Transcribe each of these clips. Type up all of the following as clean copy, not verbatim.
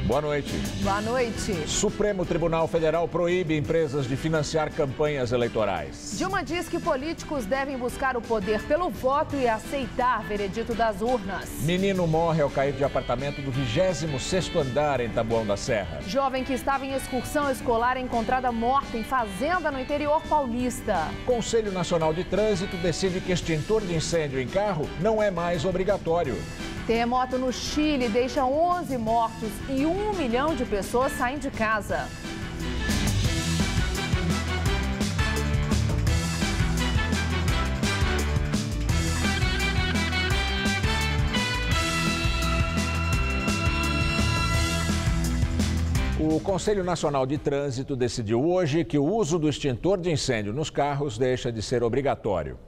Boa noite. Boa noite. Supremo Tribunal Federal proíbe empresas de financiar campanhas eleitorais. Dilma diz que políticos devem buscar o poder pelo voto e aceitar veredito das urnas. Menino morre ao cair de apartamento do 26º andar em Taboão da Serra. Jovem que estava em excursão escolar é encontrada morta em fazenda no interior paulista. Conselho Nacional de Trânsito decide que extintor de incêndio em carro não é mais obrigatório. Terremoto no Chile deixa 11 mortos e 1 milhão de pessoas saem de casa. O Conselho Nacional de Trânsito decidiu hoje que o uso do extintor de incêndio nos carros deixa de ser obrigatório.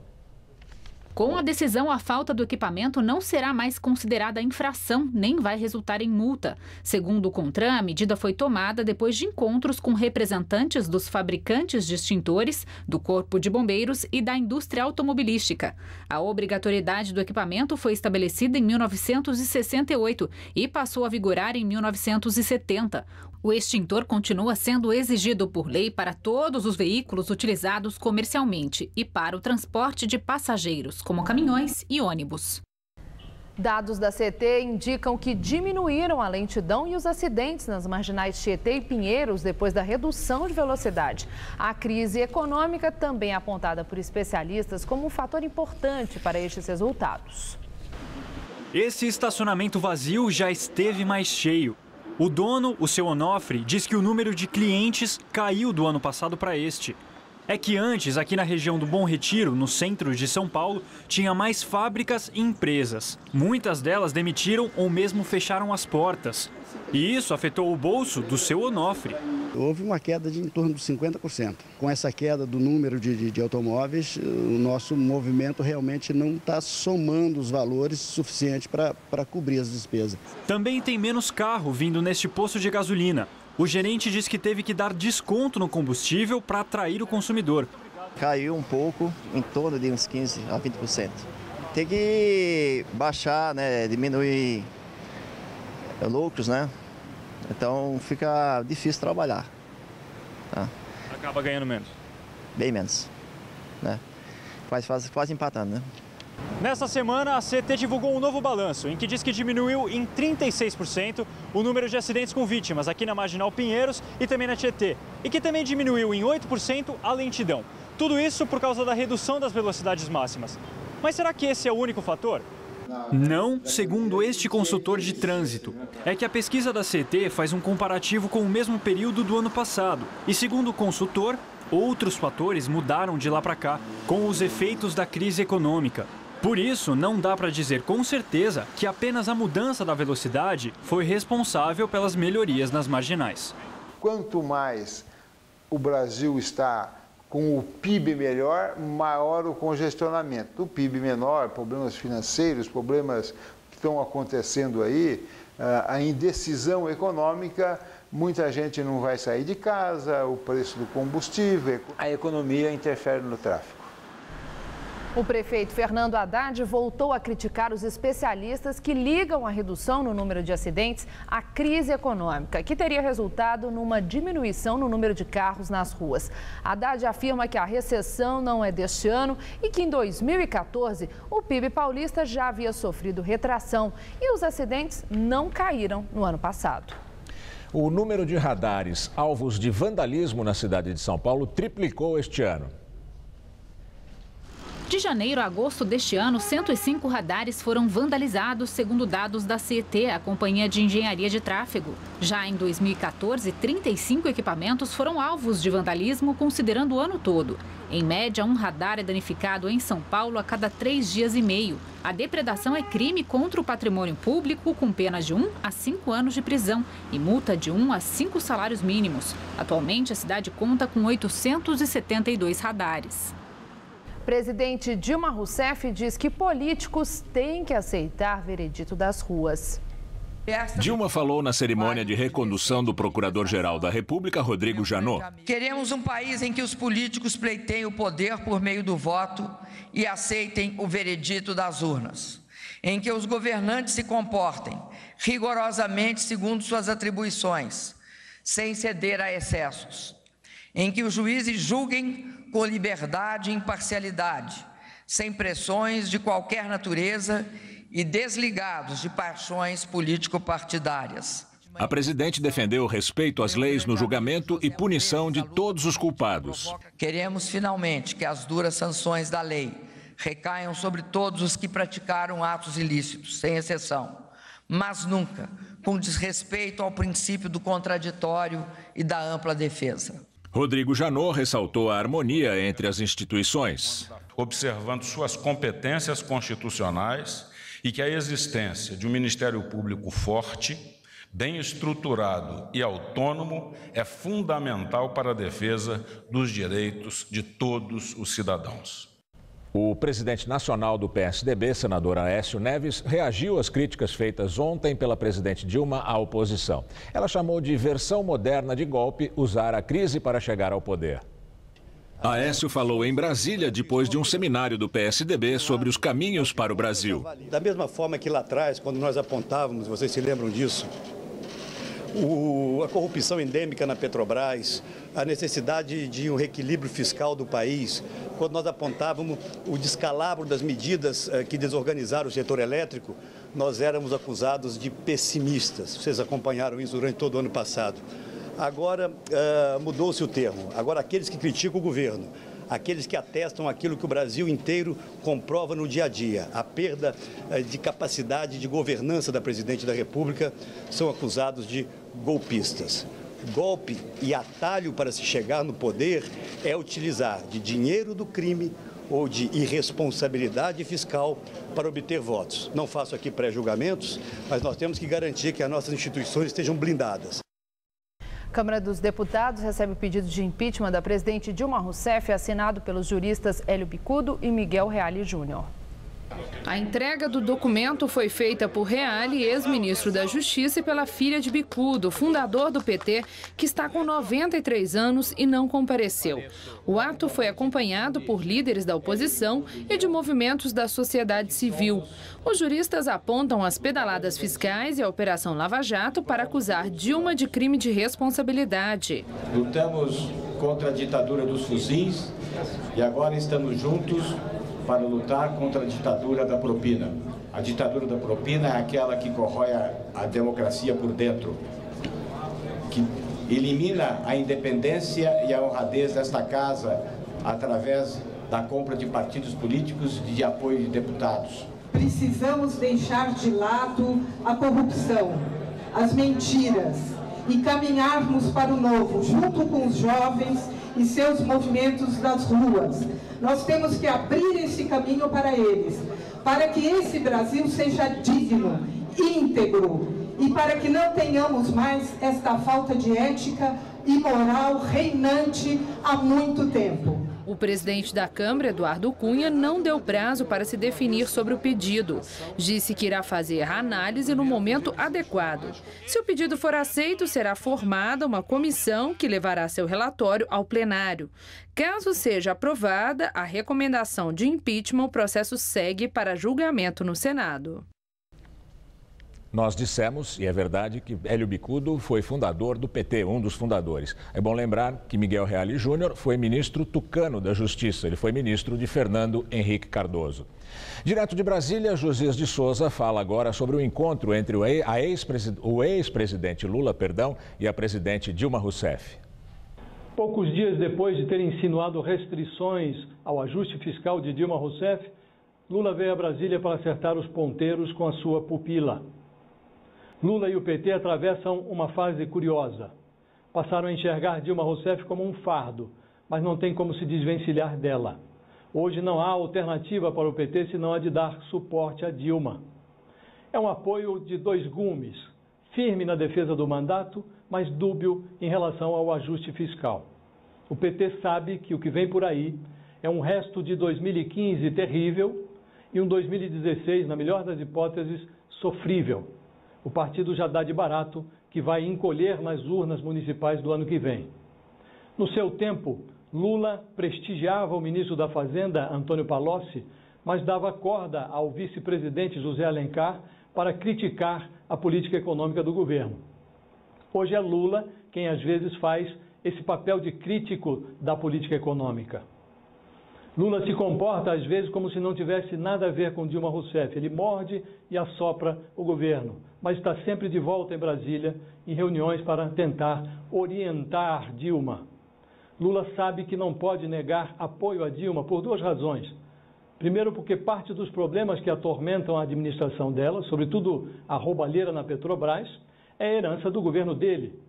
Com a decisão, a falta do equipamento não será mais considerada infração, nem vai resultar em multa. Segundo o CONTRAN, a medida foi tomada depois de encontros com representantes dos fabricantes de extintores, do Corpo de Bombeiros e da indústria automobilística. A obrigatoriedade do equipamento foi estabelecida em 1968 e passou a vigorar em 1970. O extintor continua sendo exigido por lei para todos os veículos utilizados comercialmente e para o transporte de passageiros, como caminhões e ônibus. Dados da CT indicam que diminuíram a lentidão e os acidentes nas marginais Tietê e Pinheiros depois da redução de velocidade. A crise econômica também é apontada por especialistas como um fator importante para estes resultados. Esse estacionamento vazio já esteve mais cheio. O dono, o seu Onofre, diz que o número de clientes caiu do ano passado para este. É que antes, aqui na região do Bom Retiro, no centro de São Paulo, tinha mais fábricas e empresas. Muitas delas demitiram ou mesmo fecharam as portas. E isso afetou o bolso do seu Onofre. Houve uma queda de em torno de 50%. Com essa queda do número de automóveis, o nosso movimento realmente não está somando os valores suficientes para cobrir as despesas. Também tem menos carro vindo neste posto de gasolina. O gerente diz que teve que dar desconto no combustível para atrair o consumidor. Caiu um pouco, em torno de uns 15% a 20%. Tem que baixar, né, diminuir lucros, né? Então fica difícil trabalhar. Tá? Acaba ganhando menos? Bem menos, né? Quase empatando, né? Nessa semana, a CT divulgou um novo balanço, em que diz que diminuiu em 36% o número de acidentes com vítimas aqui na Marginal Pinheiros e também na Tietê, e que também diminuiu em 8% a lentidão. Tudo isso por causa da redução das velocidades máximas. Mas será que esse é o único fator? Não, segundo este consultor de trânsito. É que a pesquisa da CT faz um comparativo com o mesmo período do ano passado. E segundo o consultor, outros fatores mudaram de lá para cá, com os efeitos da crise econômica. Por isso, não dá para dizer com certeza que apenas a mudança da velocidade foi responsável pelas melhorias nas marginais. Quanto mais o Brasil está com o PIB melhor, maior o congestionamento. O PIB menor, problemas financeiros, problemas que estão acontecendo aí, a indecisão econômica, muita gente não vai sair de casa, o preço do combustível, a economia interfere no tráfego. O prefeito Fernando Haddad voltou a criticar os especialistas que ligam a redução no número de acidentes à crise econômica, que teria resultado numa diminuição no número de carros nas ruas. Haddad afirma que a recessão não é deste ano e que em 2014 o PIB paulista já havia sofrido retração e os acidentes não caíram no ano passado. O número de radares alvos de vandalismo na cidade de São Paulo triplicou este ano. De janeiro a agosto deste ano, 105 radares foram vandalizados, segundo dados da CET, a Companhia de Engenharia de Tráfego. Já em 2014, 35 equipamentos foram alvos de vandalismo, considerando o ano todo. Em média, um radar é danificado em São Paulo a cada 3 dias e meio. A depredação é crime contra o patrimônio público, com penas de 1 a 5 anos de prisão e multa de 1 a 5 salários mínimos. Atualmente, a cidade conta com 872 radares. Presidente Dilma Rousseff diz que políticos têm que aceitar veredito das ruas. Dilma falou na cerimônia de recondução do Procurador-Geral da República, Rodrigo Janot. Queremos um país em que os políticos pleiteiem o poder por meio do voto e aceitem o veredito das urnas. em que os governantes se comportem rigorosamente segundo suas atribuições, sem ceder a excessos, em que os juízes julguem com liberdade e imparcialidade, sem pressões de qualquer natureza e desligados de paixões político-partidárias. A presidente defendeu o respeito às leis no julgamento e punição de todos os culpados. Queremos, finalmente, que as duras sanções da lei recaiam sobre todos os que praticaram atos ilícitos, sem exceção, mas nunca com desrespeito ao princípio do contraditório e da ampla defesa. Rodrigo Janot ressaltou a harmonia entre as instituições, observando suas competências constitucionais e que a existência de um Ministério Público forte, bem estruturado e autônomo é fundamental para a defesa dos direitos de todos os cidadãos. O presidente nacional do PSDB, senador Aécio Neves, reagiu às críticas feitas ontem pela presidente Dilma à oposição. Ela chamou de versão moderna de golpe usar a crise para chegar ao poder. Aécio falou em Brasília depois de um seminário do PSDB sobre os caminhos para o Brasil. Da mesma forma que lá atrás, quando nós apontávamos, vocês se lembram disso, a corrupção endêmica na Petrobras, a necessidade de um reequilíbrio fiscal do país, quando nós apontávamos o descalabro das medidas que desorganizaram o setor elétrico, nós éramos acusados de pessimistas. Vocês acompanharam isso durante todo o ano passado. Agora mudou-se o termo. Agora aqueles que criticam o governo, aqueles que atestam aquilo que o Brasil inteiro comprova no dia a dia, a perda de capacidade de governança da presidente da República, são acusados de golpistas. Golpe e atalho para se chegar no poder é utilizar de dinheiro do crime ou de irresponsabilidade fiscal para obter votos. Não faço aqui pré-julgamentos, mas nós temos que garantir que as nossas instituições estejam blindadas. A Câmara dos Deputados recebe o pedido de impeachment da presidente Dilma Rousseff, assinado pelos juristas Hélio Bicudo e Miguel Reale Júnior. A entrega do documento foi feita por Reale, ex-ministro da Justiça, e pela filha de Bicudo, fundador do PT, que está com 93 anos e não compareceu. O ato foi acompanhado por líderes da oposição e de movimentos da sociedade civil. Os juristas apontam as pedaladas fiscais e a Operação Lava Jato para acusar Dilma de crime de responsabilidade. Lutamos contra a ditadura dos fuzis e agora estamos juntos para lutar contra a ditadura da propina. A ditadura da propina é aquela que corrói a democracia por dentro, que elimina a independência e a honradez desta casa através da compra de partidos políticos e de apoio de deputados. Precisamos deixar de lado a corrupção, as mentiras e caminharmos para o novo, junto com os jovens e seus movimentos das ruas. Nós temos que abrir esse caminho para eles, para que esse Brasil seja digno, íntegro e para que não tenhamos mais esta falta de ética e moral reinante há muito tempo. O presidente da Câmara, Eduardo Cunha, não deu prazo para se definir sobre o pedido. Disse que irá fazer a análise no momento adequado. Se o pedido for aceito, será formada uma comissão que levará seu relatório ao plenário. Caso seja aprovada a recomendação de impeachment, o processo segue para julgamento no Senado. Nós dissemos, e é verdade, que Hélio Bicudo foi fundador do PT, um dos fundadores. É bom lembrar que Miguel Reale Júnior foi ministro tucano da Justiça. Ele foi ministro de Fernando Henrique Cardoso. Direto de Brasília, Josias de Souza fala agora sobre o encontro entre o ex-presidente Lula, e a presidente Dilma Rousseff. Poucos dias depois de ter insinuado restrições ao ajuste fiscal de Dilma Rousseff, Lula veio a Brasília para acertar os ponteiros com a sua pupila. Lula e o PT atravessam uma fase curiosa. Passaram a enxergar Dilma Rousseff como um fardo, mas não tem como se desvencilhar dela. Hoje não há alternativa para o PT senão a de dar suporte a Dilma. É um apoio de dois gumes, firme na defesa do mandato, mas dúbio em relação ao ajuste fiscal. O PT sabe que o que vem por aí é um resto de 2015 terrível e um 2016, na melhor das hipóteses, sofrível. O partido já dá de barato que vai encolher nas urnas municipais do ano que vem. No seu tempo, Lula prestigiava o ministro da Fazenda, Antônio Palocci, mas dava corda ao vice-presidente José Alencar para criticar a política econômica do governo. Hoje é Lula quem às vezes faz esse papel de crítico da política econômica. Lula se comporta às vezes como se não tivesse nada a ver com Dilma Rousseff. Ele morde e assopra o governo, mas está sempre de volta em Brasília em reuniões para tentar orientar Dilma. Lula sabe que não pode negar apoio a Dilma por duas razões. Primeiro, porque parte dos problemas que atormentam a administração dela, sobretudo a roubalheira na Petrobras, é herança do governo dele.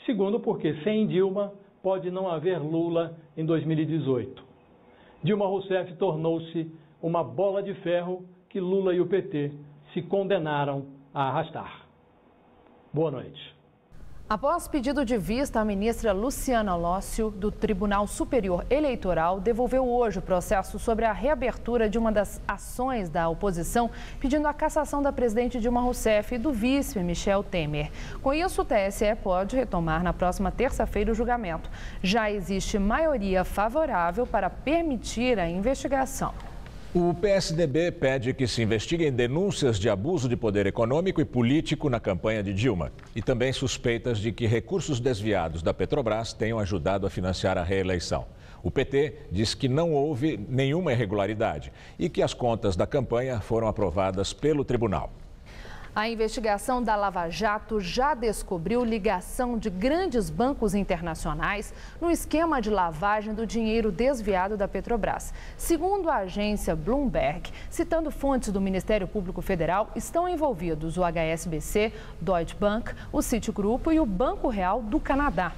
Segundo, porque sem Dilma pode não haver Lula em 2018. Dilma Rousseff tornou-se uma bola de ferro que Lula e o PT se condenaram a arrastar. Boa noite. Após pedido de vista, a ministra Luciana Lócio, do Tribunal Superior Eleitoral, devolveu hoje o processo sobre a reabertura de uma das ações da oposição, pedindo a cassação da presidente Dilma Rousseff e do vice Michel Temer. Com isso, o TSE pode retomar na próxima terça-feira o julgamento. Já existe maioria favorável para permitir a investigação. O PSDB pede que se investiguem denúncias de abuso de poder econômico e político na campanha de Dilma e também suspeitas de que recursos desviados da Petrobras tenham ajudado a financiar a reeleição. O PT diz que não houve nenhuma irregularidade e que as contas da campanha foram aprovadas pelo tribunal. A investigação da Lava Jato já descobriu ligação de grandes bancos internacionais no esquema de lavagem do dinheiro desviado da Petrobras. Segundo a agência Bloomberg, citando fontes do Ministério Público Federal, estão envolvidos o HSBC, Deutsche Bank, o Citigroup e o Banco Real do Canadá.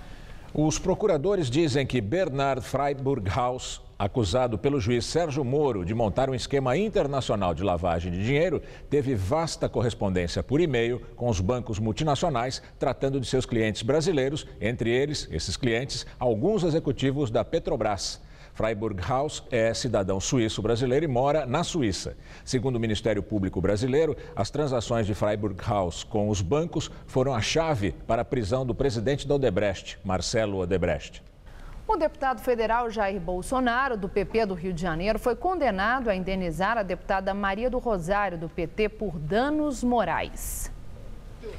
Os procuradores dizem que Bernard Freiburghaus, acusado pelo juiz Sérgio Moro de montar um esquema internacional de lavagem de dinheiro, teve vasta correspondência por e-mail com os bancos multinacionais, tratando de seus clientes brasileiros, entre eles, esses clientes, alguns executivos da Petrobras. Freiburghaus é cidadão suíço-brasileiro e mora na Suíça. Segundo o Ministério Público Brasileiro, as transações de Freiburghaus com os bancos foram a chave para a prisão do presidente da Odebrecht, Marcelo Odebrecht. O deputado federal Jair Bolsonaro, do PP do Rio de Janeiro, foi condenado a indenizar a deputada Maria do Rosário, do PT, por danos morais.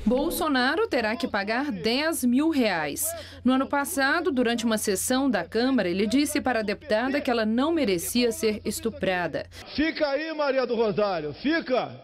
Bolsonaro terá que pagar R$10 mil. No ano passado, durante uma sessão da Câmara, ele disse para a deputada que ela não merecia ser estuprada. Fica aí, Maria do Rosário, fica!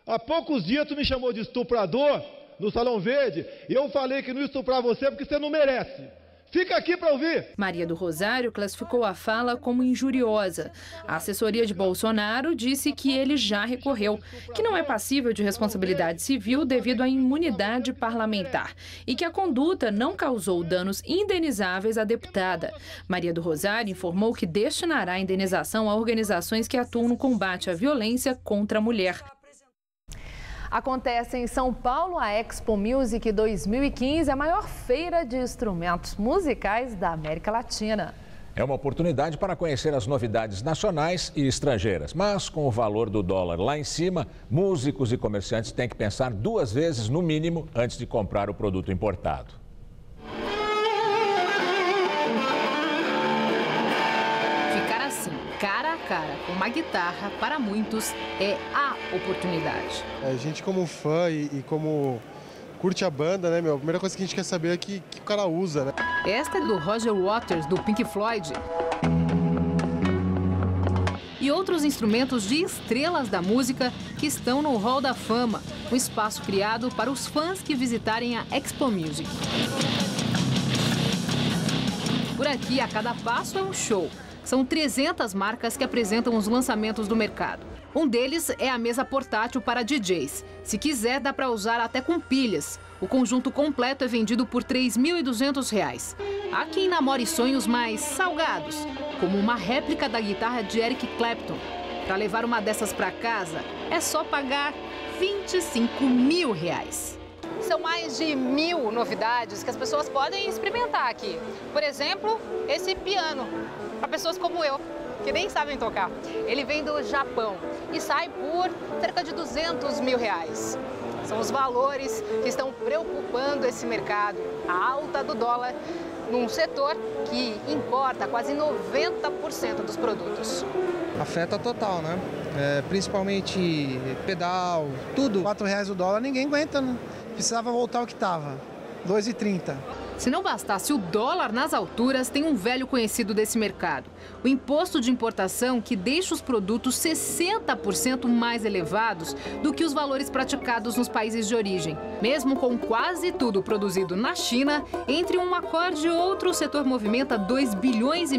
Há poucos dias tu me chamou de estuprador no Salão Verde e eu falei que não ia estuprar você porque você não merece. Fica aqui para ouvir. Maria do Rosário classificou a fala como injuriosa. A assessoria de Bolsonaro disse que ele já recorreu, que não é passível de responsabilidade civil devido à imunidade parlamentar e que a conduta não causou danos indenizáveis à deputada. Maria do Rosário informou que destinará a indenização a organizações que atuam no combate à violência contra a mulher. Acontece em São Paulo a Expo Music 2015, a maior feira de instrumentos musicais da América Latina. É uma oportunidade para conhecer as novidades nacionais e estrangeiras. Mas com o valor do dólar lá em cima, músicos e comerciantes têm que pensar duas vezes, no mínimo, antes de comprar o produto importado. Ficar assim, cara a cara, com uma guitarra, para muitos, é a oportunidade. A gente como fã e como curte a banda, né, meu? A primeira coisa que a gente quer saber é que o cara usa, né? Esta é do Roger Waters, do Pink Floyd. E outros instrumentos de estrelas da música que estão no Hall da Fama, um espaço criado para os fãs que visitarem a Expo Music. Por aqui, a cada passo é um show. São 300 marcas que apresentam os lançamentos do mercado. Um deles é a mesa portátil para DJs. Se quiser, dá para usar até com pilhas. O conjunto completo é vendido por R$ 3.200. Há quem namore sonhos mais salgados, como uma réplica da guitarra de Eric Clapton. Para levar uma dessas para casa, é só pagar R$ 25 mil. São mais de 1000 novidades que as pessoas podem experimentar aqui. Por exemplo, esse piano, para pessoas como eu, que nem sabem tocar. Ele vem do Japão e sai por cerca de R$ 200 mil. São os valores que estão preocupando esse mercado, a alta do dólar, num setor que importa quase 90% dos produtos. Afeta total, né? Principalmente pedal, tudo. R$4 o dólar, ninguém aguenta, né? Precisava voltar ao que estava, 2,30. Se não bastasse o dólar nas alturas, tem um velho conhecido desse mercado. O imposto de importação, que deixa os produtos 60% mais elevados do que os valores praticados nos países de origem. Mesmo com quase tudo produzido na China, entre um acorde e outro, o setor movimenta R$2,5 bilhões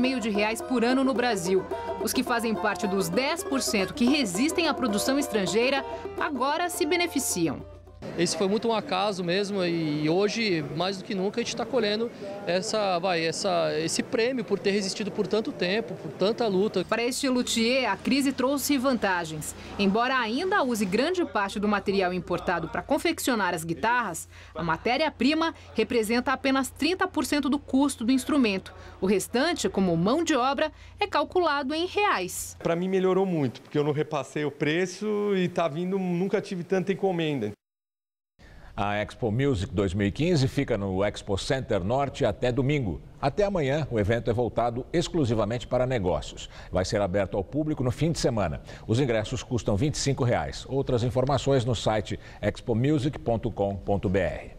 por ano no Brasil. Os que fazem parte dos 10% que resistem à produção estrangeira agora se beneficiam. Esse foi muito um acaso mesmo e hoje, mais do que nunca, a gente está colhendo esse prêmio por ter resistido por tanto tempo, por tanta luta. Para este luthier, a crise trouxe vantagens. Embora ainda use grande parte do material importado para confeccionar as guitarras, a matéria-prima representa apenas 30% do custo do instrumento. O restante, como mão de obra, é calculado em reais. Para mim melhorou muito, porque eu não repassei o preço e está vindo, nunca tive tanta encomenda. A Expo Music 2015 fica no Expo Center Norte até domingo. Até amanhã, o evento é voltado exclusivamente para negócios. Vai ser aberto ao público no fim de semana. Os ingressos custam R$ 25. Outras informações no site expomusic.com.br.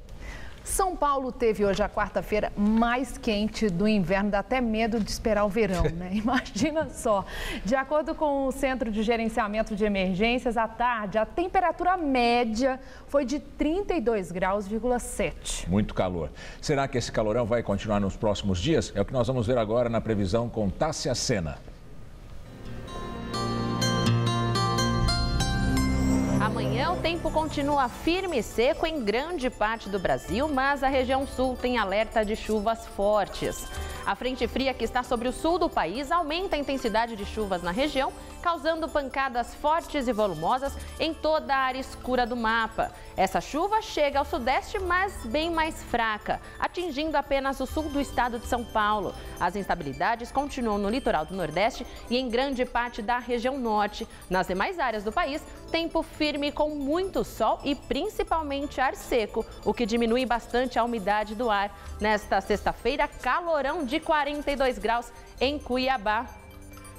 São Paulo teve hoje a quarta-feira mais quente do inverno, dá até medo de esperar o verão, né? Imagina só. De acordo com o Centro de Gerenciamento de Emergências, à tarde, a temperatura média foi de 32,7 graus. Muito calor. Será que esse calorão vai continuar nos próximos dias? É o que nós vamos ver agora na previsão com Tássia Sena. Amanhã o tempo continua firme e seco em grande parte do Brasil, mas a região sul tem alerta de chuvas fortes. A frente fria que está sobre o sul do país aumenta a intensidade de chuvas na região, causando pancadas fortes e volumosas em toda a área escura do mapa. Essa chuva chega ao sudeste, mas bem mais fraca, atingindo apenas o sul do estado de São Paulo. As instabilidades continuam no litoral do Nordeste e em grande parte da região norte. Nas demais áreas do país, tempo firme com muito sol e principalmente ar seco, o que diminui bastante a umidade do ar. Nesta sexta-feira, calorão de 42 graus em Cuiabá.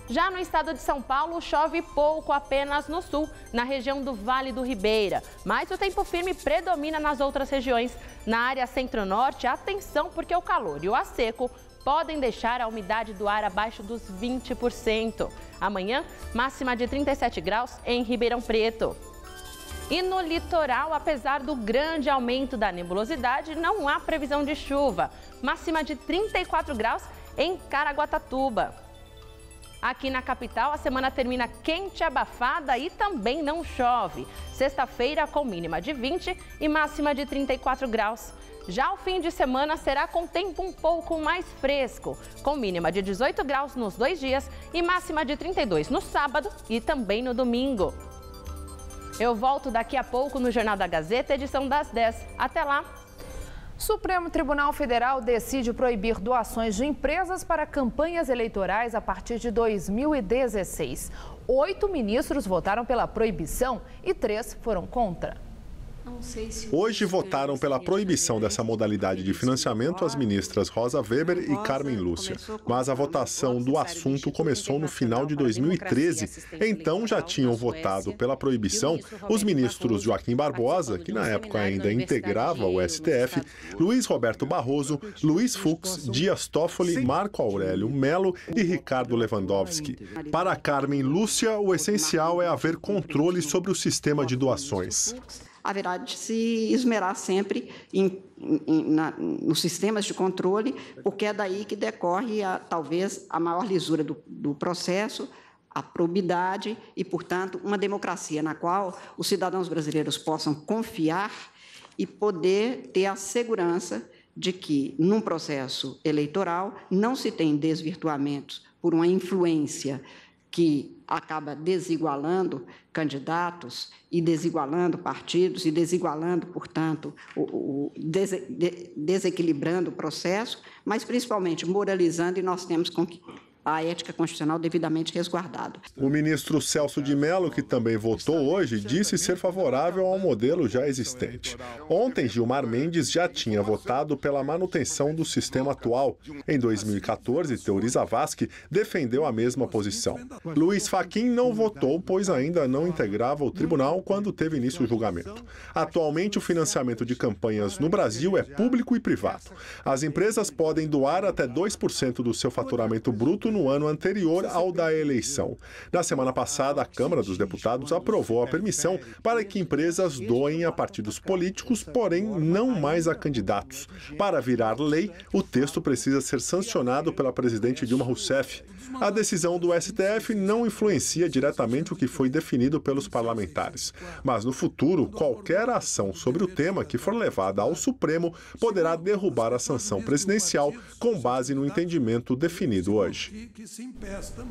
Já no estado de São Paulo, chove pouco apenas no sul, na região do Vale do Ribeira. Mas o tempo firme predomina nas outras regiões. Na área centro-norte, atenção porque o calor e o ar seco podem deixar a umidade do ar abaixo dos 20%. Amanhã, máxima de 37 graus em Ribeirão Preto. E no litoral, apesar do grande aumento da nebulosidade, não há previsão de chuva. Máxima de 34 graus em Caraguatatuba. Aqui na capital, a semana termina quente e abafada e também não chove. Sexta-feira com mínima de 20 e máxima de 34 graus. Já o fim de semana será com tempo um pouco mais fresco, com mínima de 18 graus nos 2 dias e máxima de 32 no sábado e também no domingo. Eu volto daqui a pouco no Jornal da Gazeta, edição das 10. Até lá! Supremo Tribunal Federal decide proibir doações de empresas para campanhas eleitorais a partir de 2016. 8 ministros votaram pela proibição e 3 foram contra. Hoje votaram pela proibição dessa modalidade de financiamento as ministras Rosa Weber e Carmen Lúcia. Mas a votação do assunto começou no final de 2013. Então já tinham votado pela proibição os ministros Joaquim Barbosa, que na época ainda integrava o STF, Luiz Roberto Barroso, Luiz Fux, Dias Toffoli, Marco Aurélio Mello e Ricardo Lewandowski. Para Carmen Lúcia, o essencial é haver controle sobre o sistema de doações. Haverá de se esmerar sempre nos sistemas de controle, porque é daí que decorre, talvez, a maior lisura do processo, a probidade e, portanto, uma democracia na qual os cidadãos brasileiros possam confiar e poder ter a segurança de que, num processo eleitoral, não se tem desvirtuamentos por uma influência que acaba desigualando candidatos e desigualando partidos e desigualando, portanto, desequilibrando o processo, mas principalmente moralizando, e nós temos a ética constitucional devidamente resguardada. O ministro Celso de Mello, que também votou hoje, disse ser favorável ao modelo já existente. Ontem, Gilmar Mendes já tinha votado pela manutenção do sistema atual. Em 2014, Teori Zavascki defendeu a mesma posição. Luiz Fachin não votou, pois ainda não integrava o tribunal quando teve início o julgamento. Atualmente, o financiamento de campanhas no Brasil é público e privado. As empresas podem doar até 2% do seu faturamento bruto no ano anterior ao da eleição. Na semana passada, a Câmara dos Deputados aprovou a permissão para que empresas doem a partidos políticos, porém não mais a candidatos. Para virar lei, o texto precisa ser sancionado pela presidente Dilma Rousseff. A decisão do STF não influencia diretamente o que foi definido pelos parlamentares. Mas no futuro, qualquer ação sobre o tema que for levada ao Supremo poderá derrubar a sanção presidencial com base no entendimento definido hoje.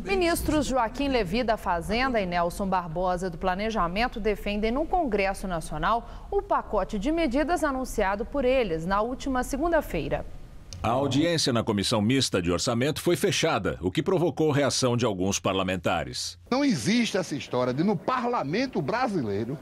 Ministros Joaquim Levy da Fazenda e Nelson Barbosa do Planejamento defendem no Congresso Nacional o pacote de medidas anunciado por eles na última segunda-feira. A audiência na Comissão Mista de Orçamento foi fechada, o que provocou reação de alguns parlamentares. Não existe essa história de, no parlamento brasileiro,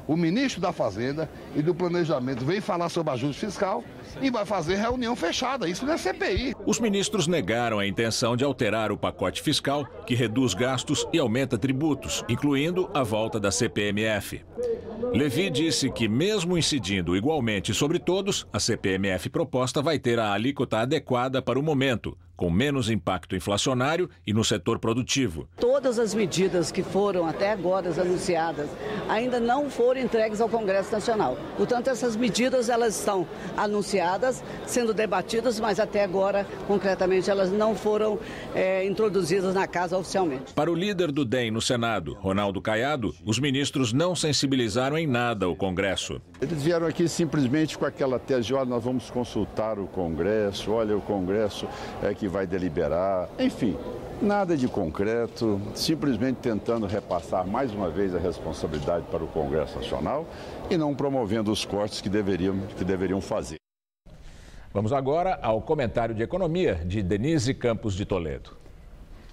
o ministro da Fazenda e do Planejamento vem falar sobre ajuste fiscal e vai fazer reunião fechada. Isso não é CPI. Os ministros negaram a intenção de alterar o pacote fiscal, que reduz gastos e aumenta tributos, incluindo a volta da CPMF. Levy disse que, mesmo incidindo igualmente sobre todos, a CPMF proposta vai ter a alíquota adequada para o momento, com menos impacto inflacionário e no setor produtivo. Todas as medidas que foram até agora anunciadas ainda não foram entregues ao Congresso Nacional. Portanto, essas medidas elas estão anunciadas, sendo debatidas, mas até agora, concretamente, elas não foram introduzidas na casa oficialmente. Para o líder do DEM no Senado, Ronaldo Caiado, os ministros não sensibilizaram em nada o Congresso. Eles vieram aqui simplesmente com aquela tese, olha, nós vamos consultar o Congresso, olha, o Congresso é que vai deliberar, enfim, nada de concreto, simplesmente tentando repassar mais uma vez a responsabilidade para o Congresso Nacional e não promovendo os cortes que deveriam fazer. Vamos agora ao comentário de economia de Denise Campos de Toledo.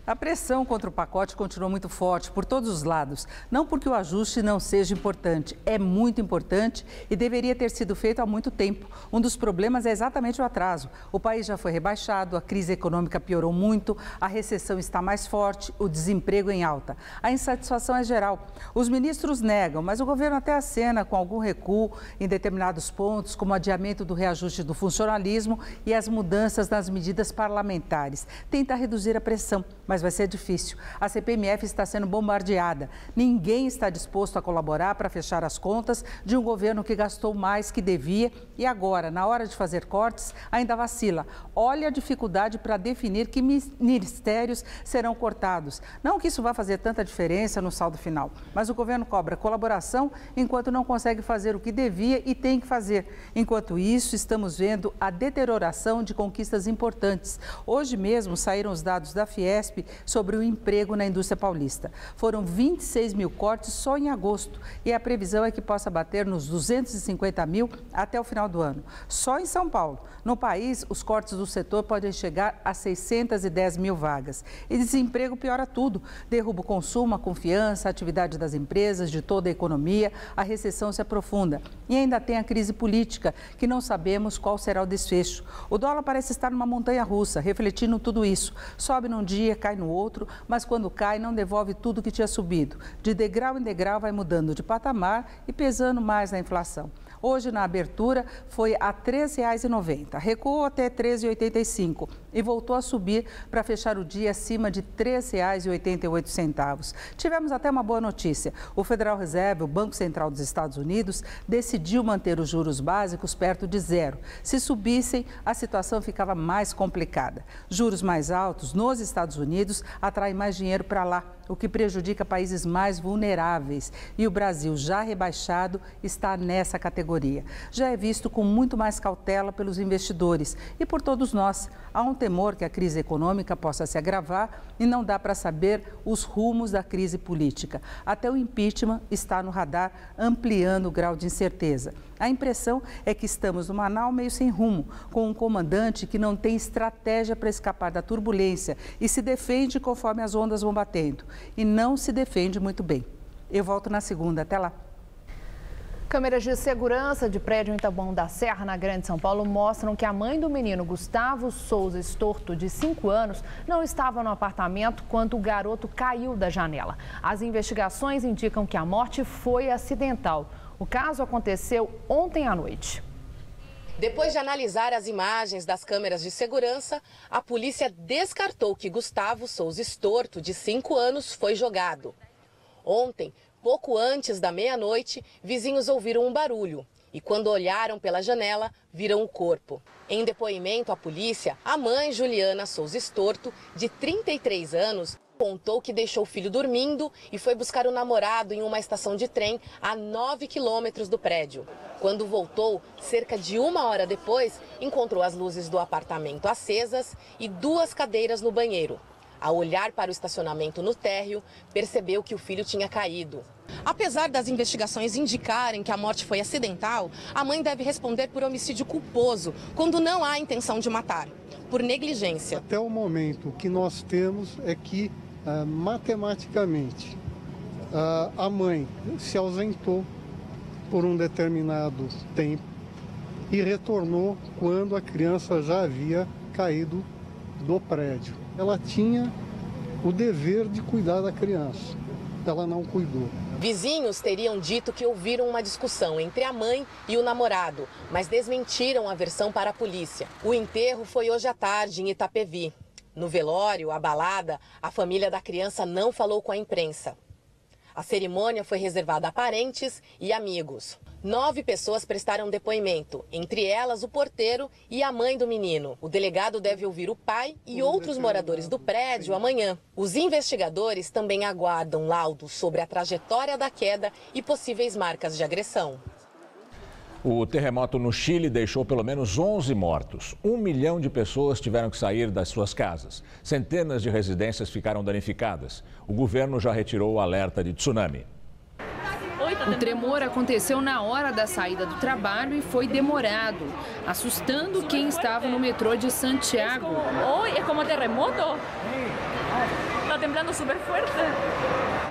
A pressão contra o pacote continua muito forte por todos os lados. Não porque o ajuste não seja importante, é muito importante e deveria ter sido feito há muito tempo. Um dos problemas é exatamente o atraso. O país já foi rebaixado, a crise econômica piorou muito, a recessão está mais forte, o desemprego em alta. A insatisfação é geral. Os ministros negam, mas o governo até acena com algum recuo em determinados pontos, como o adiamento do reajuste do funcionalismo e as mudanças nas medidas parlamentares. Tenta reduzir a pressão, mas vai ser difícil. A CPMF está sendo bombardeada. Ninguém está disposto a colaborar para fechar as contas de um governo que gastou mais que devia e agora, na hora de fazer cortes, ainda vacila. Olha a dificuldade para definir que ministérios serão cortados. Não que isso vá fazer tanta diferença no saldo final, mas o governo cobra colaboração enquanto não consegue fazer o que devia e tem que fazer. Enquanto isso, estamos vendo a deterioração de conquistas importantes. Hoje mesmo saíram os dados da Fiesp sobre o emprego na indústria paulista. Foram 26 mil cortes só em agosto e a previsão é que possa bater nos 250 mil até o final do ano. Só em São Paulo. No país, os cortes do setor podem chegar a 610 mil vagas. E desemprego piora tudo. Derruba o consumo, a confiança, a atividade das empresas, de toda a economia. A recessão se aprofunda. E ainda tem a crise política, que não sabemos qual será o desfecho. O dólar parece estar numa montanha-russa, refletindo tudo isso. Sobe num dia, cai no outro, mas quando cai não devolve tudo que tinha subido. De degrau em degrau vai mudando de patamar e pesando mais na inflação. Hoje, na abertura, foi a R$ 13,90. Recuou até R$ 13,85 e voltou a subir para fechar o dia acima de R$ 13,88. Tivemos até uma boa notícia. O Federal Reserve, o Banco Central dos Estados Unidos, decidiu manter os juros básicos perto de zero. Se subissem, a situação ficava mais complicada. Juros mais altos nos Estados Unidos atraem mais dinheiro para lá, o que prejudica países mais vulneráveis. E o Brasil, já rebaixado, está nessa categoria. categoria. Já é visto com muito mais cautela pelos investidores e por todos nós. Há um temor que a crise econômica possa se agravar e não dá para saber os rumos da crise política. Até o impeachment está no radar, ampliando o grau de incerteza. A impressão é que estamos numa nau meio sem rumo, com um comandante que não tem estratégia para escapar da turbulência e se defende conforme as ondas vão batendo. E não se defende muito bem. Eu volto na segunda. Até lá. Câmeras de segurança de prédio em Taboão da Serra, na Grande São Paulo, mostram que a mãe do menino Gustavo Souza Estorto, de 5 anos, não estava no apartamento quando o garoto caiu da janela. As investigações indicam que a morte foi acidental. O caso aconteceu ontem à noite. Depois de analisar as imagens das câmeras de segurança, a polícia descartou que Gustavo Souza Estorto, de 5 anos, foi jogado. Ontem, pouco antes da meia-noite, vizinhos ouviram um barulho e, quando olharam pela janela, viram o corpo. Em depoimento à polícia, a mãe, Juliana Souza Estorto, de 33 anos, contou que deixou o filho dormindo e foi buscar o namorado em uma estação de trem a 9 quilômetros do prédio. Quando voltou, cerca de 1 hora depois, encontrou as luzes do apartamento acesas e 2 cadeiras no banheiro. Ao olhar para o estacionamento no térreo, percebeu que o filho tinha caído. Apesar das investigações indicarem que a morte foi acidental, a mãe deve responder por homicídio culposo, quando não há intenção de matar, por negligência. Até o momento, o que nós temos é que, matematicamente, a mãe se ausentou por um determinado tempo e retornou quando a criança já havia caído do prédio. Ela tinha o dever de cuidar da criança. Ela não cuidou. Vizinhos teriam dito que ouviram uma discussão entre a mãe e o namorado, mas desmentiram a versão para a polícia. O enterro foi hoje à tarde em Itapevi. No velório, abalada, a família da criança não falou com a imprensa. A cerimônia foi reservada a parentes e amigos. 9 pessoas prestaram depoimento, entre elas o porteiro e a mãe do menino. O delegado deve ouvir o pai e outros moradores do prédio amanhã. Os investigadores também aguardam laudos sobre a trajetória da queda e possíveis marcas de agressão. O terremoto no Chile deixou pelo menos 11 mortos. 1 milhão de pessoas tiveram que sair das suas casas. Centenas de residências ficaram danificadas. O governo já retirou o alerta de tsunami. O tremor aconteceu na hora da saída do trabalho e foi demorado, assustando quem estava no metrô de Santiago. Hoje é como terremoto. Está temblando super forte.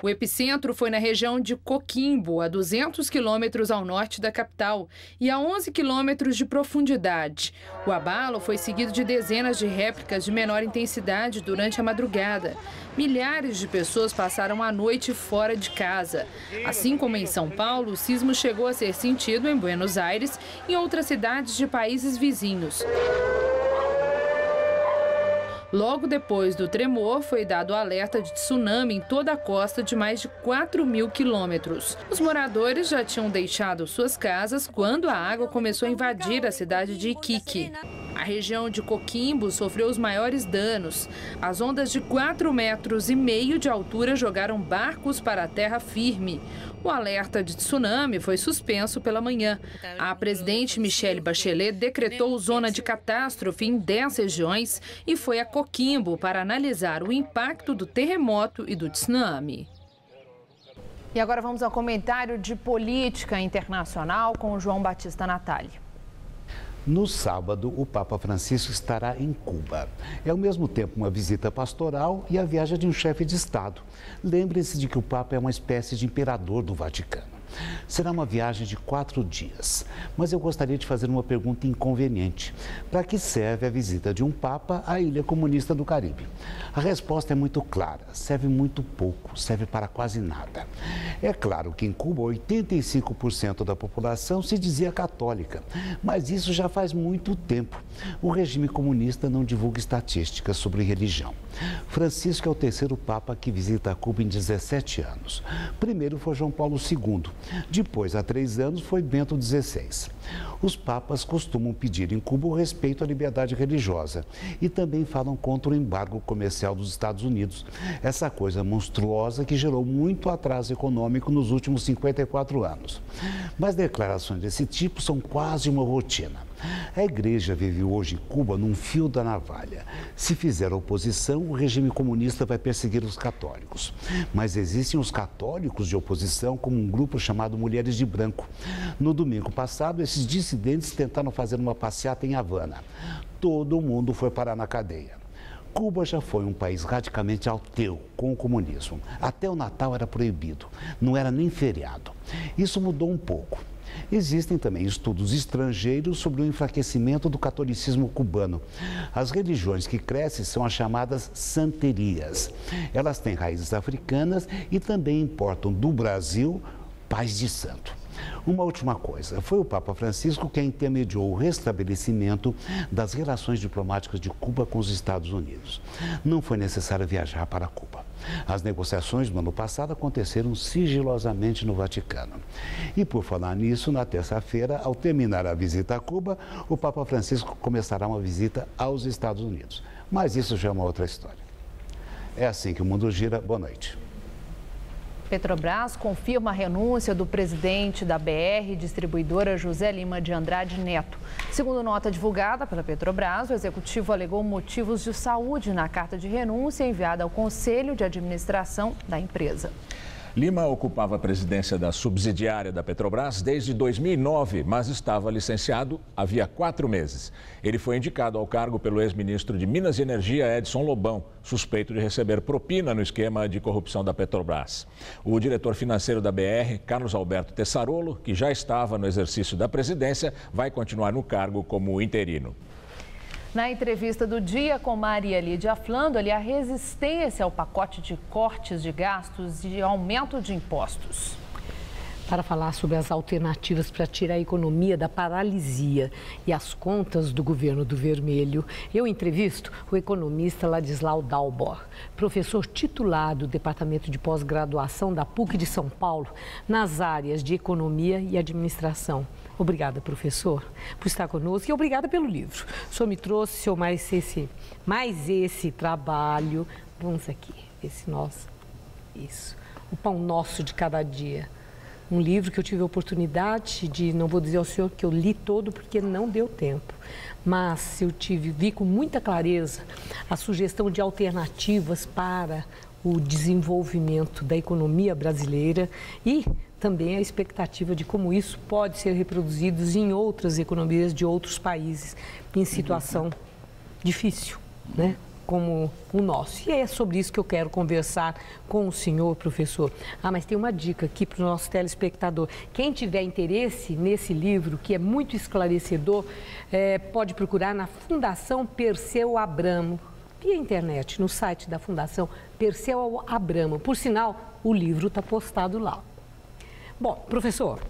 O epicentro foi na região de Coquimbo, a 200 quilômetros ao norte da capital e a 11 quilômetros de profundidade. O abalo foi seguido de dezenas de réplicas de menor intensidade durante a madrugada. Milhares de pessoas passaram a noite fora de casa. Assim como em São Paulo, o sismo chegou a ser sentido em Buenos Aires e em outras cidades de países vizinhos. Logo depois do tremor, foi dado alerta de tsunami em toda a costa de mais de 4.000 quilômetros. Os moradores já tinham deixado suas casas quando a água começou a invadir a cidade de Iquique. A região de Coquimbo sofreu os maiores danos. As ondas de 4,5 metros de altura jogaram barcos para a terra firme. O alerta de tsunami foi suspenso pela manhã. A presidente Michelle Bachelet decretou zona de catástrofe em 10 regiões e foi a Coquimbo para analisar o impacto do terremoto e do tsunami. E agora vamos ao comentário de política internacional com o João Batista Natali. No sábado, o Papa Francisco estará em Cuba. É ao mesmo tempo uma visita pastoral e a viagem de um chefe de Estado. Lembre-se de que o Papa é uma espécie de imperador do Vaticano. Será uma viagem de 4 dias, mas eu gostaria de fazer uma pergunta inconveniente. Para que serve a visita de um Papa à ilha comunista do Caribe? A resposta é muito clara, serve muito pouco, serve para quase nada. É claro que em Cuba 85% da população se dizia católica, mas isso já faz muito tempo. O regime comunista não divulga estatísticas sobre religião. Francisco é o 3º Papa que visita Cuba em 17 anos. Primeiro foi João Paulo II. Depois, há 3 anos, foi Bento XVI. Os papas costumam pedir em Cuba o respeito à liberdade religiosa e também falam contra o embargo comercial dos Estados Unidos, essa coisa monstruosa que gerou muito atraso econômico nos últimos 54 anos. Mas declarações desse tipo são quase uma rotina. A igreja vive hoje em Cuba num fio da navalha. Se fizer oposição, o regime comunista vai perseguir os católicos. Mas existem os católicos de oposição como um grupo chamado Mulheres de Branco. No domingo passado, esses dissidentes tentaram fazer uma passeata em Havana. Todo mundo foi parar na cadeia. Cuba já foi um país radicalmente ateu com o comunismo. Até o Natal era proibido, não era nem feriado. Isso mudou um pouco. Existem também estudos estrangeiros sobre o enfraquecimento do catolicismo cubano. As religiões que crescem são as chamadas santerias. Elas têm raízes africanas e também importam do Brasil paz de santo. Uma última coisa, foi o Papa Francisco quem intermediou o restabelecimento das relações diplomáticas de Cuba com os Estados Unidos. Não foi necessário viajar para Cuba. As negociações no ano passado aconteceram sigilosamente no Vaticano. E por falar nisso, na terça-feira, ao terminar a visita a Cuba, o Papa Francisco começará uma visita aos Estados Unidos. Mas isso já é uma outra história. É assim que o mundo gira. Boa noite. Petrobras confirma a renúncia do presidente da BR Distribuidora José Lima de Andrade Neto. Segundo nota divulgada pela Petrobras, o executivo alegou motivos de saúde na carta de renúncia enviada ao Conselho de Administração da empresa. Lima ocupava a presidência da subsidiária da Petrobras desde 2009, mas estava licenciado havia 4 meses. Ele foi indicado ao cargo pelo ex-ministro de Minas e Energia, Edson Lobão, suspeito de receber propina no esquema de corrupção da Petrobras. O diretor financeiro da BR, Carlos Alberto Tessarolo, que já estava no exercício da presidência, vai continuar no cargo como interino. Na entrevista do dia com Maria Lídia Flandoli, a resistência ao pacote de cortes de gastos e aumento de impostos. Para falar sobre as alternativas para tirar a economia da paralisia e as contas do governo do vermelho, eu entrevisto o economista Ladislau Dalbor, professor titular do Departamento de Pós-Graduação da PUC de São Paulo, nas áreas de Economia e Administração. Obrigada, professor, por estar conosco e obrigada pelo livro. O senhor me trouxe mais esse trabalho. Vamos aqui, esse nosso, isso, o pão nosso de cada dia. Um livro que eu tive a oportunidade de, não vou dizer ao senhor que eu li todo porque não deu tempo, mas eu vi com muita clareza a sugestão de alternativas para o desenvolvimento da economia brasileira e também a expectativa de como isso pode ser reproduzido em outras economias de outros países em situação difícil, né? Como o nosso. E é sobre isso que eu quero conversar com o senhor, professor. Mas tem uma dica aqui para o nosso telespectador. Quem tiver interesse nesse livro, que é muito esclarecedor, pode procurar na Fundação Perseu Abramo, via internet, no site da Fundação Perseu Abramo. Por sinal, o livro está postado lá. Bom, professor,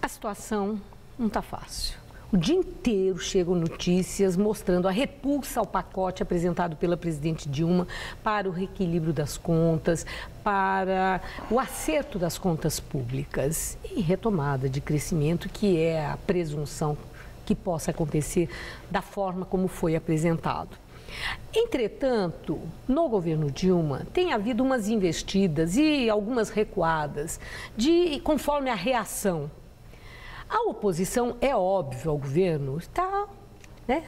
a situação não está fácil. O dia inteiro chegam notícias mostrando a repulsa ao pacote apresentado pela presidente Dilma para o reequilíbrio das contas, para o acerto das contas públicas e retomada de crescimento, que é a presunção que possa acontecer da forma como foi apresentado. Entretanto, no governo Dilma tem havido umas investidas e algumas recuadas conforme a reação. A oposição, é óbvio, ao governo está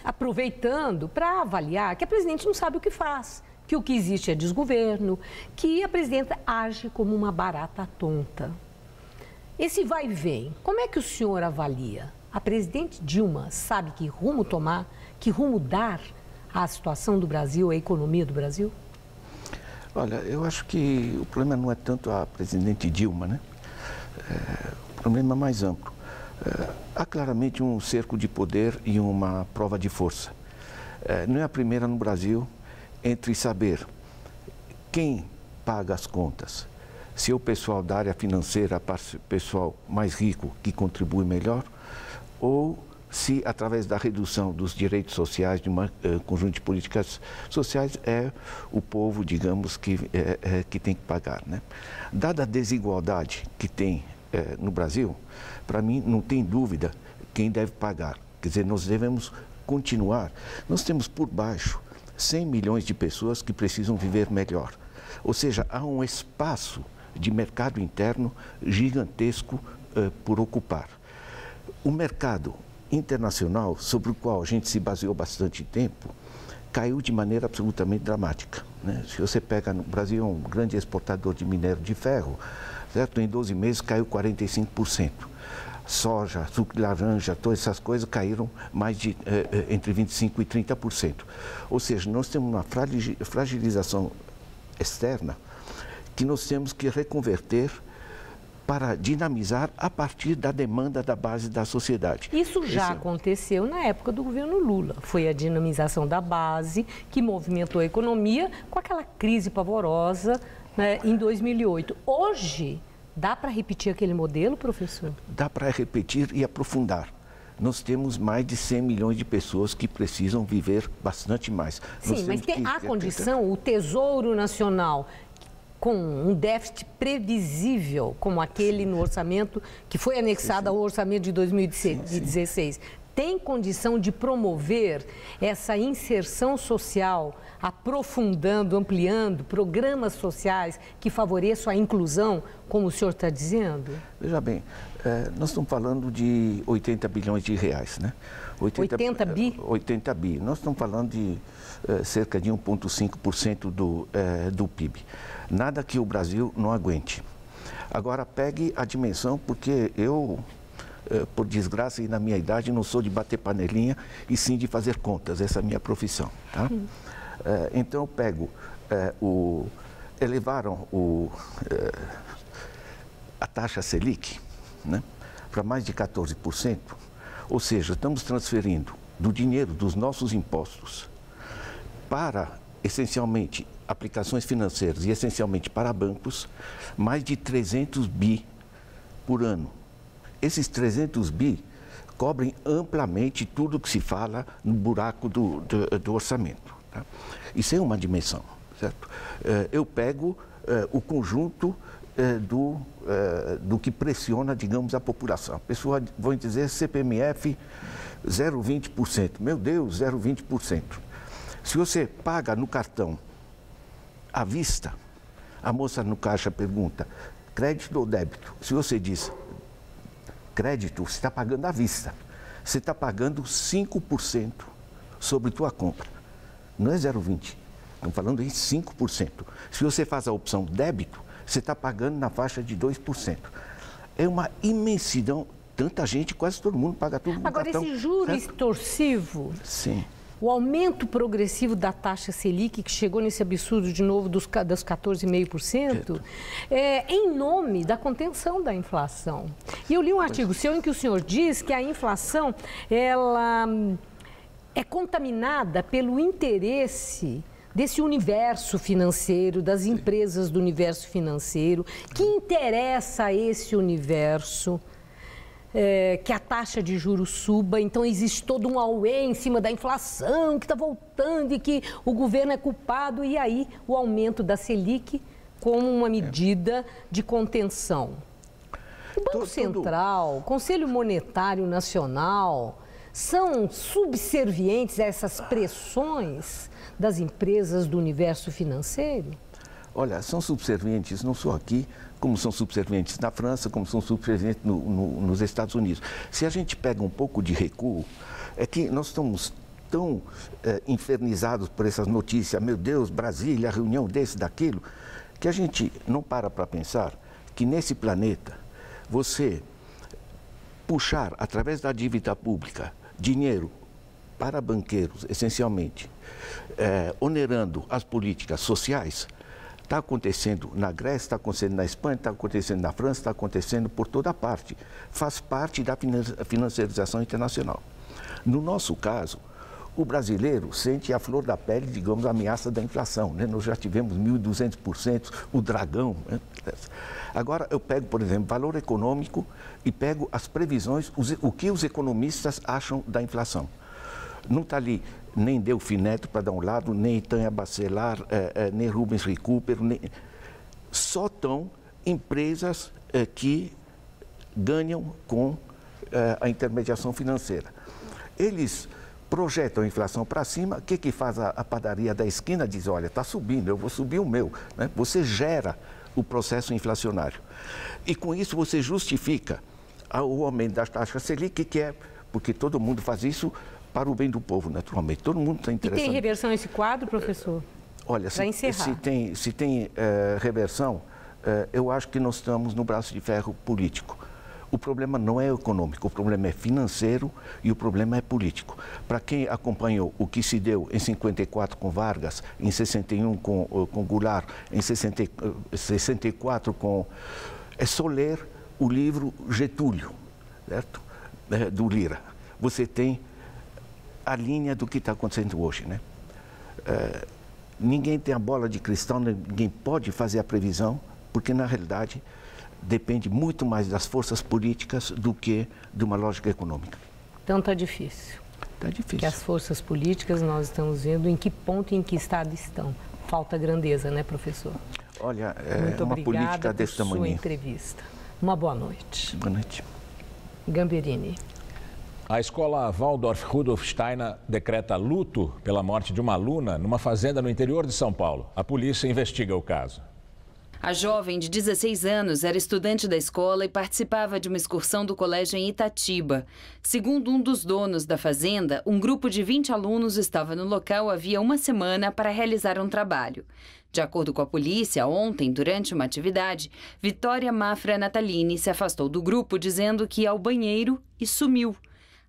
aproveitando para avaliar que a presidente não sabe o que faz, que o que existe é desgoverno, que a presidenta age como uma barata tonta. Esse vai e vem, como é que o senhor avalia? A presidente Dilma sabe que rumo tomar, que rumo dar à situação do Brasil, à economia do Brasil? Olha, eu acho que o problema não é tanto a presidente Dilma, né? O problema é mais amplo. Há claramente um cerco de poder e uma prova de força. Não é a primeira no Brasil entre saber quem paga as contas, se é o pessoal da área financeira, o pessoal mais rico que contribui melhor, ou se através da redução dos direitos sociais, de um conjunto de políticas sociais, é o povo, digamos, que tem que pagar, né? Dada a desigualdade que tem no Brasil, para mim não tem dúvida quem deve pagar. Quer dizer, nós devemos continuar. Nós temos por baixo 100 milhões de pessoas que precisam viver melhor. Ou seja, há um espaço de mercado interno gigantesco por ocupar. O mercado internacional, sobre o qual a gente se baseou bastante tempo, caiu de maneira absolutamente dramática, né? Se você pega, no Brasil é um grande exportador de minério de ferro, certo? Em 12 meses caiu 45%. Soja, suco de laranja, todas essas coisas caíram mais de entre 25% e 30%. Ou seja, nós temos uma fragilização externa que nós temos que reconverter para dinamizar a partir da demanda da base da sociedade. Isso já aconteceu na época do governo Lula. Foi a dinamização da base que movimentou a economia com aquela crise pavorosa, né, em 2008. Hoje, dá para repetir aquele modelo, professor? Dá para repetir e aprofundar. Nós temos mais de 100 milhões de pessoas que precisam viver bastante mais. Sim, mas há condição, o Tesouro Nacional, com um déficit previsível, como aquele no orçamento que foi anexado ao orçamento de 2016, tem condição de promover essa inserção social, aprofundando, ampliando programas sociais que favoreçam a inclusão, como o senhor está dizendo? Veja bem, nós estamos falando de 80 bilhões de reais, né? 80 bi? 80 bi. Nós estamos falando de cerca de 1,5% do PIB. Nada que o Brasil não aguente. Agora, pegue a dimensão, porque eu, por desgraça e na minha idade, não sou de bater panelinha e sim de fazer contas. Essa é a minha profissão, tá? Então, eu pego, elevaram a taxa Selic, né, para mais de 14%, ou seja, estamos transferindo do dinheiro dos nossos impostos para, essencialmente, aplicações financeiras e, essencialmente, para bancos, mais de 300 bi por ano. Esses 300 bi cobrem amplamente tudo que se fala no buraco do orçamento. Tá? Isso é uma dimensão, certo? Eu pego o conjunto do que pressiona, digamos, a população. A pessoa vai dizer CPMF 0,20%. Meu Deus, 0,20%. Se você paga no cartão à vista, a moça no caixa pergunta, crédito ou débito? Se você diz crédito, você está pagando à vista. Você está pagando 5% sobre tua compra. Não é 0,20%. Estamos falando em 5%. Se você faz a opção débito, você está pagando na faixa de 2%. É uma imensidão. Tanta gente, quase todo mundo paga tudo no cartão. Agora, esse juro extorsivo, sim, o aumento progressivo da taxa Selic, que chegou nesse absurdo de novo dos 14,5%, em nome da contenção da inflação. E eu li um artigo seu em que o senhor diz que a inflação ela é contaminada pelo interesse desse universo financeiro, das empresas do universo financeiro, que interessa a esse universo que a taxa de juros suba, então existe todo um auê em cima da inflação que está voltando e que o governo é culpado, e aí o aumento da Selic como uma medida de contenção. O Banco Central, o Conselho Monetário Nacional são subservientes a essas pressões das empresas do universo financeiro? Olha, são subservientes não só aqui, como são subservientes na França, como são subservientes nos Estados Unidos. Se a gente pega um pouco de recuo, é que nós estamos tão infernizados por essas notícias, meu Deus, Brasília, reunião desse, daquilo, que a gente não para pensar que nesse planeta, você puxar, através da dívida pública, dinheiro para banqueiros, essencialmente, onerando as políticas sociais, está acontecendo na Grécia, está acontecendo na Espanha, está acontecendo na França, está acontecendo por toda parte. Faz parte da financiarização internacional. No nosso caso, O brasileiro sente a flor da pele, digamos, a ameaça da inflação, né? Nós já tivemos 1.200%, o dragão, né? Agora eu pego, por exemplo, valor econômico e pego as previsões, o que os economistas acham da inflação. Não está ali nem Delfim Neto para dar um lado, nem Tânia Bacelar, nem Rubens Recupero, só estão empresas que ganham com a intermediação financeira. Eles projetam a inflação para cima, o que faz a padaria da esquina? Diz, olha, está subindo, eu vou subir o meu. Né? Você gera o processo inflacionário. E com isso você justifica o aumento das taxas Selic, que é, porque todo mundo faz isso para o bem do povo, naturalmente. Todo mundo está interessado. E tem reversão esse quadro, professor? Olha, se tem reversão, eu acho que nós estamos no braço de ferro político. O problema não é econômico, o problema é financeiro e o problema é político. Para quem acompanhou o que se deu em 54 com Vargas, em 61 com Goulart, em 64 com... É só ler o livro Getúlio, certo? Do Lira. Você tem a linha do que está acontecendo hoje, né? Ninguém tem a bola de cristal, ninguém pode fazer a previsão, porque na realidade depende muito mais das forças políticas do que de uma lógica econômica. Então está difícil. Está difícil. Porque as forças políticas, nós estamos vendo em que ponto e em que estado estão. Falta grandeza, né, professor? Olha, é uma política desse tamanho. Muito obrigada por sua entrevista. Uma boa noite. Boa noite. Gamberini. A escola Waldorf Rudolf Steiner decreta luto pela morte de uma aluna numa fazenda no interior de São Paulo. A polícia investiga o caso. A jovem de 16 anos era estudante da escola e participava de uma excursão do colégio em Itatiba. Segundo um dos donos da fazenda, um grupo de 20 alunos estava no local havia uma semana para realizar um trabalho. De acordo com a polícia, ontem, durante uma atividade, Vitória Mafra Natalini se afastou do grupo dizendo que ia ao banheiro e sumiu.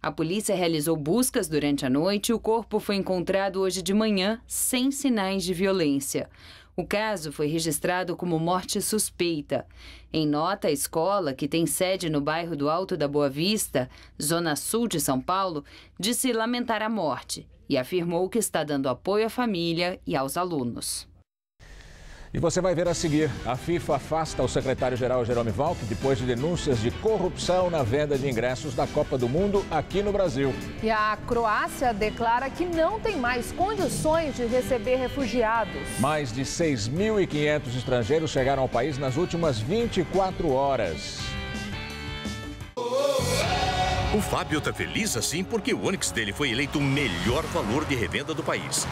A polícia realizou buscas durante a noite e o corpo foi encontrado hoje de manhã sem sinais de violência. O caso foi registrado como morte suspeita. Em nota, a escola, que tem sede no bairro do Alto da Boa Vista, zona sul de São Paulo, disse lamentar a morte e afirmou que está dando apoio à família e aos alunos. E você vai ver a seguir, a FIFA afasta o secretário-geral Jerome Valk depois de denúncias de corrupção na venda de ingressos da Copa do Mundo aqui no Brasil. E a Croácia declara que não tem mais condições de receber refugiados. Mais de 6.500 estrangeiros chegaram ao país nas últimas 24 horas. O Fábio tá feliz assim porque o Onix dele foi eleito o melhor valor de revenda do país.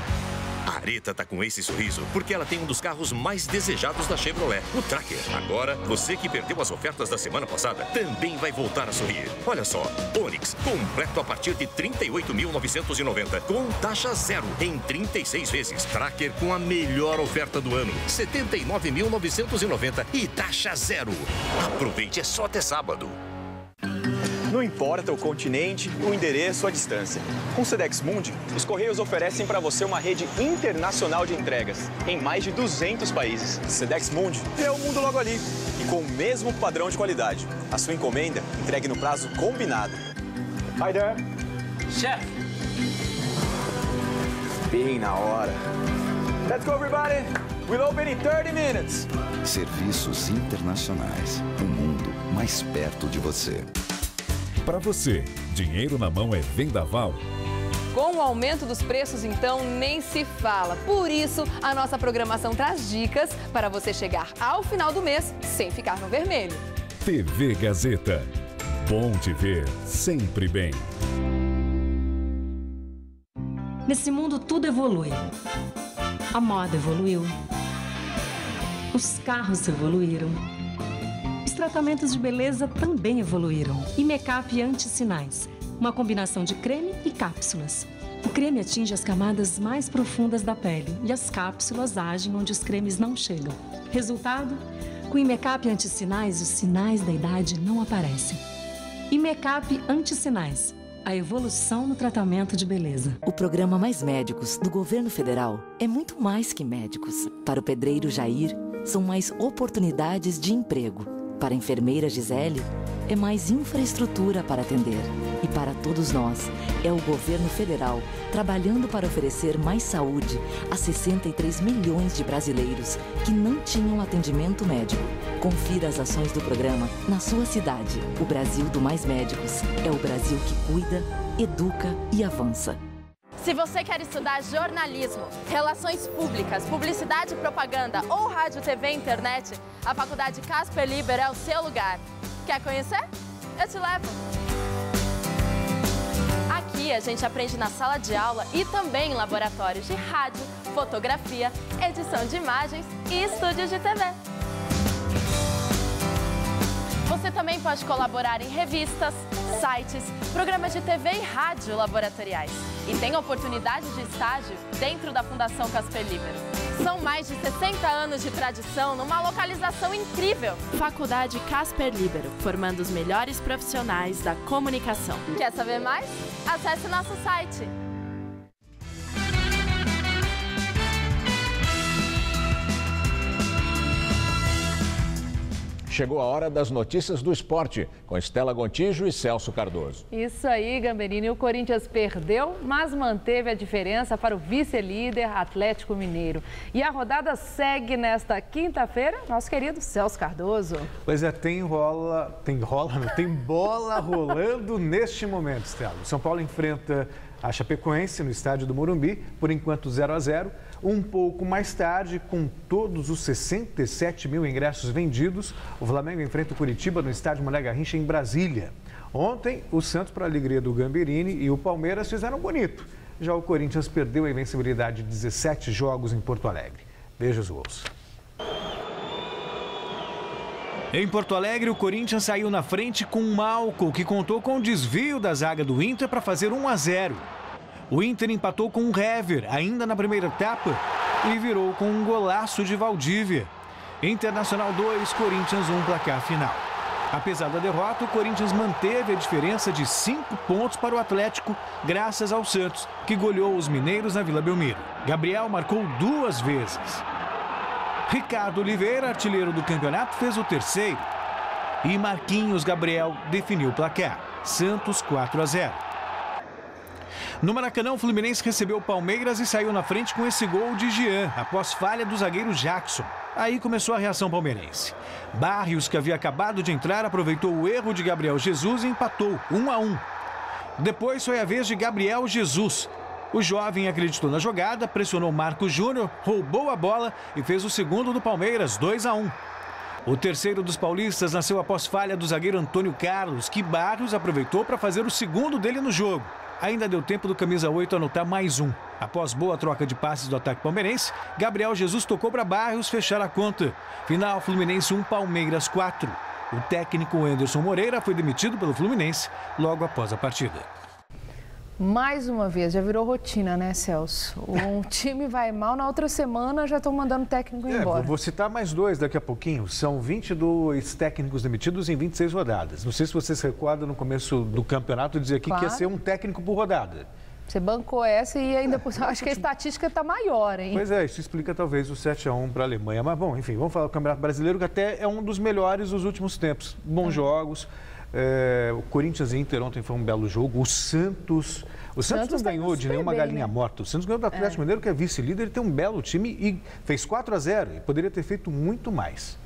A Areta tá com esse sorriso porque ela tem um dos carros mais desejados da Chevrolet, o Tracker. Agora, você que perdeu as ofertas da semana passada também vai voltar a sorrir. Olha só, Onix, completo a partir de R$ 38.990, com taxa zero em 36 vezes. Tracker com a melhor oferta do ano, R$ 79.990 e taxa zero. Aproveite, é só até sábado. Não importa o continente, o endereço, a distância. Com o Sedex Mundi, os Correios oferecem para você uma rede internacional de entregas em mais de 200 países. Sedex Mundi é o mundo logo ali e com o mesmo padrão de qualidade. A sua encomenda entregue no prazo combinado. Hi there. Chef. Bem na hora. Let's go, everybody. We'll open in 30 minutes. Serviços internacionais. O mundo mais perto de você. Para você, dinheiro na mão é Vendaval. Com o aumento dos preços, então, nem se fala. Por isso, a nossa programação traz dicas para você chegar ao final do mês sem ficar no vermelho. TV Gazeta. Bom te ver sempre bem. Nesse mundo tudo evolui. A moda evoluiu. Os carros evoluíram. Os tratamentos de beleza também evoluíram. E make-up anti-sinais, uma combinação de creme e cápsulas. O creme atinge as camadas mais profundas da pele e as cápsulas agem onde os cremes não chegam. Resultado? Com o make-up anti-sinais, os sinais da idade não aparecem. E make-up anti-sinais, a evolução no tratamento de beleza. O programa Mais Médicos do Governo Federal é muito mais que médicos. Para o pedreiro Jair, são mais oportunidades de emprego. Para a enfermeira Gisele, é mais infraestrutura para atender. E para todos nós, é o governo federal trabalhando para oferecer mais saúde a 63 milhões de brasileiros que não tinham atendimento médico. Confira as ações do programa na sua cidade. O Brasil do Mais Médicos é o Brasil que cuida, educa e avança. Se você quer estudar jornalismo, relações públicas, publicidade e propaganda ou rádio, TV e internet, a Faculdade Casper Libero é o seu lugar. Quer conhecer? Eu te levo! Aqui a gente aprende na sala de aula e também em laboratórios de rádio, fotografia, edição de imagens e estúdios de TV. Você também pode colaborar em revistas, sites, programas de TV e rádio laboratoriais. E tem oportunidade de estágio dentro da Fundação Casper Libero. São mais de 60 anos de tradição numa localização incrível. Faculdade Casper Libero, formando os melhores profissionais da comunicação. Quer saber mais? Acesse nosso site. Chegou a hora das notícias do esporte, com Estela Gontijo e Celso Cardoso. Isso aí, Gamberini. O Corinthians perdeu, mas manteve a diferença para o vice-líder Atlético Mineiro. E a rodada segue nesta quinta-feira, nosso querido Celso Cardoso. Pois é, tem bola rolando neste momento, Estela. O São Paulo enfrenta a Chapecoense no estádio do Morumbi, por enquanto 0-0. Um pouco mais tarde, com todos os 67 mil ingressos vendidos, o Flamengo enfrenta o Curitiba no estádio Mané Garrincha, em Brasília. Ontem, o Santos, para a alegria do Gamberini, e o Palmeiras fizeram bonito. Já o Corinthians perdeu a invencibilidade de 17 jogos em Porto Alegre. Veja os gols. Em Porto Alegre, o Corinthians saiu na frente com o Malco, que contou com o desvio da zaga do Inter para fazer 1-0. O Inter empatou com o Hever, ainda na primeira etapa, e virou com um golaço de Valdívia. Internacional 2, Corinthians 1, placar final. Apesar da derrota, o Corinthians manteve a diferença de 5 pontos para o Atlético, graças ao Santos, que goleou os mineiros na Vila Belmiro. Gabriel marcou 2 vezes. Ricardo Oliveira, artilheiro do campeonato, fez o terceiro. E Marquinhos Gabriel definiu o placar. Santos 4-0. No Maracanã, o Fluminense recebeu o Palmeiras e saiu na frente com esse gol de Jean, após falha do zagueiro Jackson. Aí começou a reação palmeirense. Barrios, que havia acabado de entrar, aproveitou o erro de Gabriel Jesus e empatou 1-1. Depois foi a vez de Gabriel Jesus. O jovem acreditou na jogada, pressionou Marcos Júnior, roubou a bola e fez o segundo do Palmeiras, 2-1. O terceiro dos paulistas nasceu após falha do zagueiro Antônio Carlos, que Barrios aproveitou para fazer o segundo dele no jogo. Ainda deu tempo do camisa 8 anotar mais um. Após boa troca de passes do ataque palmeirense, Gabriel Jesus tocou para Barrios fechar a conta. Final, Fluminense 1, Palmeiras 4. O técnico Anderson Moreira foi demitido pelo Fluminense logo após a partida. Mais uma vez, já virou rotina, né, Celso? Um time vai mal, na outra semana já estão mandando o técnico embora. Vou citar mais 2 daqui a pouquinho. São 22 técnicos demitidos em 26 rodadas. Não sei se você se recorda, no começo do campeonato, dizer aqui que ia ser um técnico por rodada. Você bancou essa e ainda, acho que a estatística está maior, hein? Pois é, isso explica talvez o 7-1 para a Alemanha. Mas, bom, enfim, vamos falar do Campeonato Brasileiro, que até é um dos melhores dos últimos tempos. Bons jogos. O Corinthians e Inter ontem foi um belo jogo. O Santos não ganhou de nenhuma galinha morta. O Santos ganhou do Atlético Mineiro, que é vice-líder. Ele tem um belo time e fez 4-0. E poderia ter feito muito mais.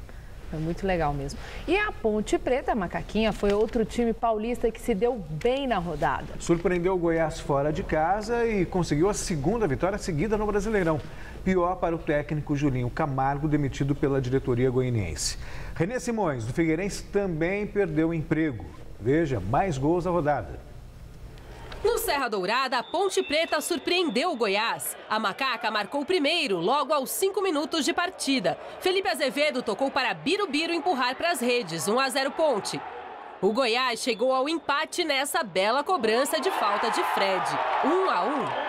Foi muito legal mesmo. E a Ponte Preta, a Macaquinha, foi outro time paulista que se deu bem na rodada. Surpreendeu o Goiás fora de casa e conseguiu a segunda vitória seguida no Brasileirão. Pior para o técnico Julinho Camargo, demitido pela diretoria goianiense. René Simões, do Figueirense, também perdeu o emprego. Veja, mais gols na rodada. No Serra Dourada, a Ponte Preta surpreendeu o Goiás. A Macaca marcou o primeiro, logo aos 5 minutos de partida. Felipe Azevedo tocou para Birubiru empurrar para as redes, 1-0 Ponte. O Goiás chegou ao empate nessa bela cobrança de falta de Fred, 1-1.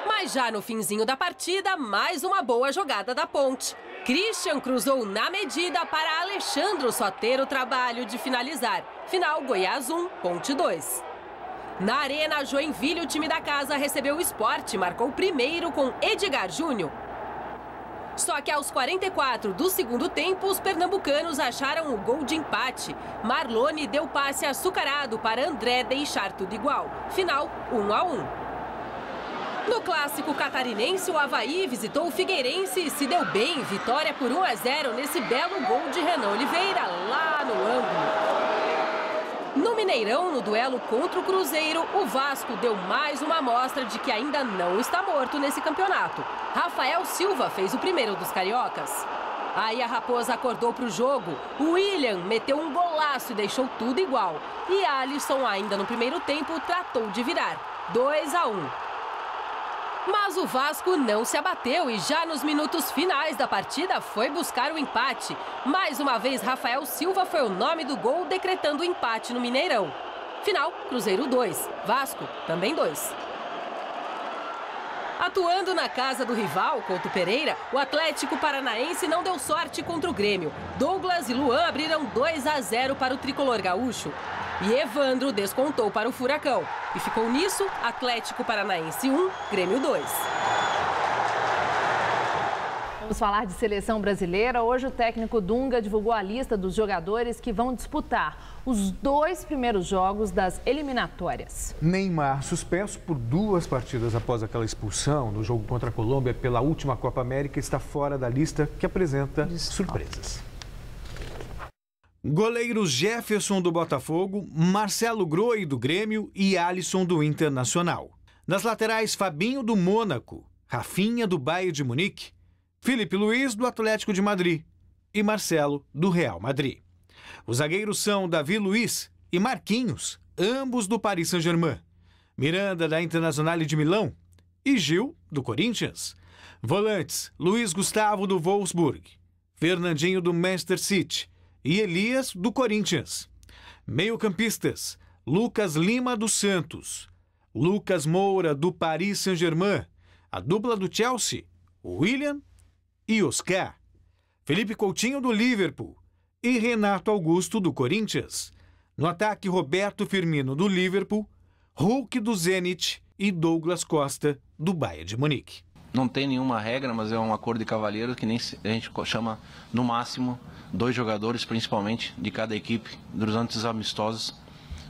Mas já no finzinho da partida, mais uma boa jogada da Ponte. Christian cruzou na medida para Alexandro só ter o trabalho de finalizar. Final, Goiás 1, Ponte 2. Na Arena Joinville, o time da casa recebeu o Sport, marcou o primeiro com Edgar Júnior. Só que aos 44 do segundo tempo, os pernambucanos acharam o gol de empate. Marlone deu passe açucarado para André deixar tudo igual. Final 1-1. No clássico catarinense, o Avaí visitou o Figueirense e se deu bem. Vitória por 1-0 nesse belo gol de Renan Oliveira, lá no ângulo. No Mineirão, no duelo contra o Cruzeiro, o Vasco deu mais uma amostra de que ainda não está morto nesse campeonato. Rafael Silva fez o primeiro dos cariocas. Aí a Raposa acordou para o jogo. O William meteu um golaço e deixou tudo igual. E Alisson, ainda no primeiro tempo, tratou de virar. 2-1. Mas o Vasco não se abateu e já nos minutos finais da partida foi buscar o empate. Mais uma vez, Rafael Silva foi o nome do gol, decretando o empate no Mineirão. Final, Cruzeiro 2, Vasco também 2. Atuando na casa do rival, Couto Pereira, o Atlético Paranaense não deu sorte contra o Grêmio. Douglas e Luan abriram 2-0 para o tricolor gaúcho. E Evandro descontou para o Furacão. E ficou nisso, Atlético Paranaense 1, Grêmio 2. Vamos falar de seleção brasileira. Hoje o técnico Dunga divulgou a lista dos jogadores que vão disputar os 2 primeiros jogos das eliminatórias. Neymar, suspenso por 2 partidas após aquela expulsão no jogo contra a Colômbia pela última Copa América, está fora da lista que apresenta surpresas. Goleiros Jefferson do Botafogo, Marcelo Groi do Grêmio e Alisson do Internacional. Nas laterais, Fabinho do Mônaco, Rafinha do Bayern de Munique, Filipe Luiz do Atlético de Madrid e Marcelo do Real Madrid. Os zagueiros são Davi Luiz e Marquinhos, ambos do Paris Saint-Germain, Miranda da Internazionale de Milão e Gil do Corinthians. Volantes, Luiz Gustavo do Wolfsburg, Fernandinho do Manchester City e Elias do Corinthians. Meio-campistas, Lucas Lima do Santos, Lucas Moura do Paris Saint-Germain, a dupla do Chelsea, William e Oscar, Felipe Coutinho do Liverpool e Renato Augusto do Corinthians. No ataque, Roberto Firmino do Liverpool, Hulk do Zenit e Douglas Costa do Bayern de Munique. Não tem nenhuma regra, mas é um acordo de cavalheiro que nem a gente chama no máximo 2 jogadores, principalmente, de cada equipe, durante os amistosos,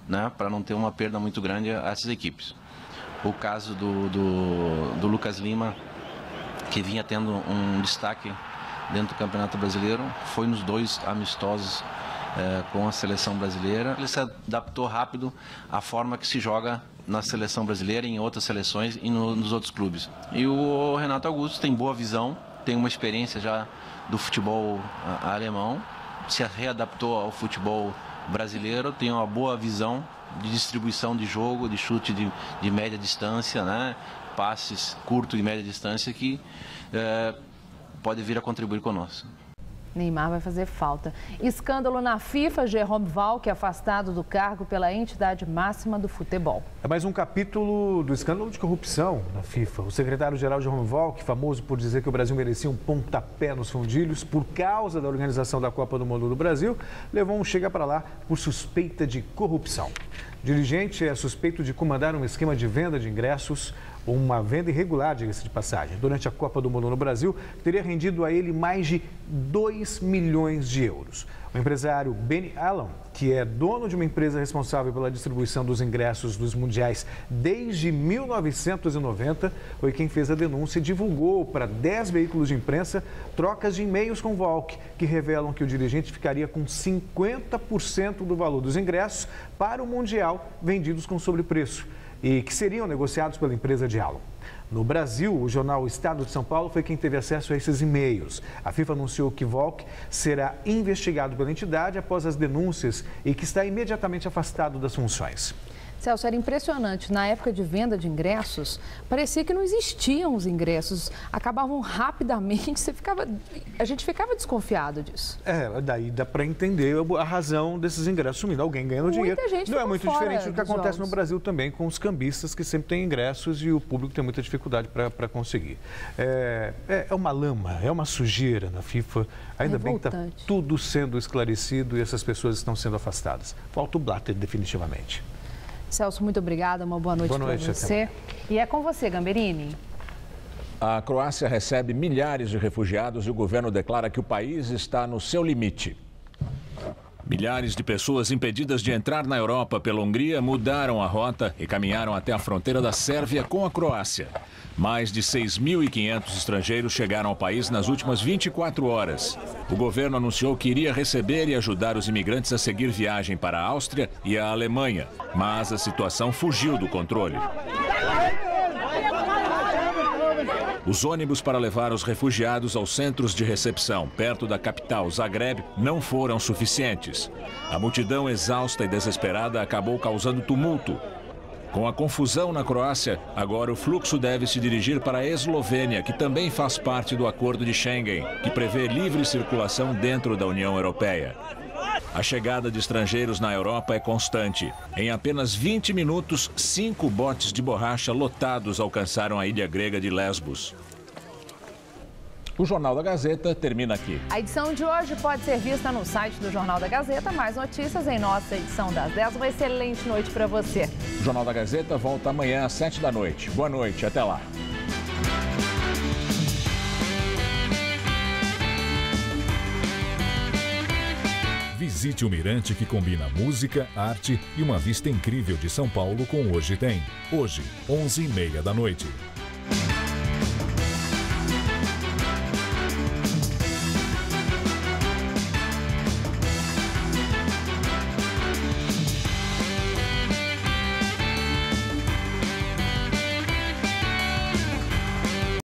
né, para não ter uma perda muito grande a essas equipes. O caso do Lucas Lima, que vinha tendo um destaque dentro do Campeonato Brasileiro, foi nos 2 amistosos com a seleção brasileira. Ele se adaptou rápido à forma que se joga na seleção brasileira, em outras seleções e nos outros clubes. E o Renato Augusto tem boa visão, tem uma experiência já do futebol alemão, se readaptou ao futebol brasileiro, tem uma boa visão de distribuição de jogo, de chute de média distância, né? Passes curto e média distância que pode vir a contribuir conosco. Neymar vai fazer falta. Escândalo na FIFA, Jerome Valcke afastado do cargo pela entidade máxima do futebol. É mais um capítulo do escândalo de corrupção na FIFA. O secretário-geral Jerome Valcke, famoso por dizer que o Brasil merecia um pontapé nos fundilhos por causa da organização da Copa do Mundo do Brasil, levou um chega para lá por suspeita de corrupção. O dirigente é suspeito de comandar um esquema de venda de ingressos, uma venda irregular, diga-se de passagem, durante a Copa do Mundo no Brasil, teria rendido a ele mais de 2 milhões de euros. O empresário Benny Allen, que é dono de uma empresa responsável pela distribuição dos ingressos dos mundiais desde 1990, foi quem fez a denúncia e divulgou para 10 veículos de imprensa trocas de e-mails com Valcke, que revelam que o dirigente ficaria com 50% do valor dos ingressos para o Mundial vendidos com sobrepreço e que seriam negociados pela empresa de Allen. No Brasil, o jornal Estado de São Paulo foi quem teve acesso a esses e-mails. A FIFA anunciou que Valcke será investigado pela entidade após as denúncias e que está imediatamente afastado das funções. Celso, era impressionante. Na época de venda de ingressos, parecia que não existiam os ingressos. Acabavam rapidamente, a gente ficava desconfiado disso. Daí dá para entender a razão desses ingressos sumindo. Alguém ganhando dinheiro. Não é muito diferente do que acontece no Brasil também com os cambistas, que sempre têm ingressos e o público tem muita dificuldade para conseguir. É uma lama, é uma sujeira na FIFA. Ainda bem que está tudo sendo esclarecido e essas pessoas estão sendo afastadas. Falta o Blatter, definitivamente. Celso, muito obrigada. Uma boa noite para você. E é com você, Gamberini. A Croácia recebe milhares de refugiados e o governo declara que o país está no seu limite. Milhares de pessoas impedidas de entrar na Europa pela Hungria mudaram a rota e caminharam até a fronteira da Sérvia com a Croácia. Mais de 6.500 estrangeiros chegaram ao país nas últimas 24 horas. O governo anunciou que iria receber e ajudar os imigrantes a seguir viagem para a Áustria e a Alemanha, mas a situação fugiu do controle. Os ônibus para levar os refugiados aos centros de recepção, perto da capital, Zagreb, não foram suficientes. A multidão exausta e desesperada acabou causando tumulto. Com a confusão na Croácia, agora o fluxo deve se dirigir para a Eslovênia, que também faz parte do Acordo de Schengen, que prevê livre circulação dentro da União Europeia. A chegada de estrangeiros na Europa é constante. Em apenas 20 minutos, 5 botes de borracha lotados alcançaram a ilha grega de Lesbos. O Jornal da Gazeta termina aqui. A edição de hoje pode ser vista no site do Jornal da Gazeta. Mais notícias em nossa edição das 10. Uma excelente noite para você. O Jornal da Gazeta volta amanhã às 7 da noite. Boa noite, até lá. Visite o Mirante, que combina música, arte e uma vista incrível de São Paulo com Hoje Tem. Hoje, 11h30 da noite.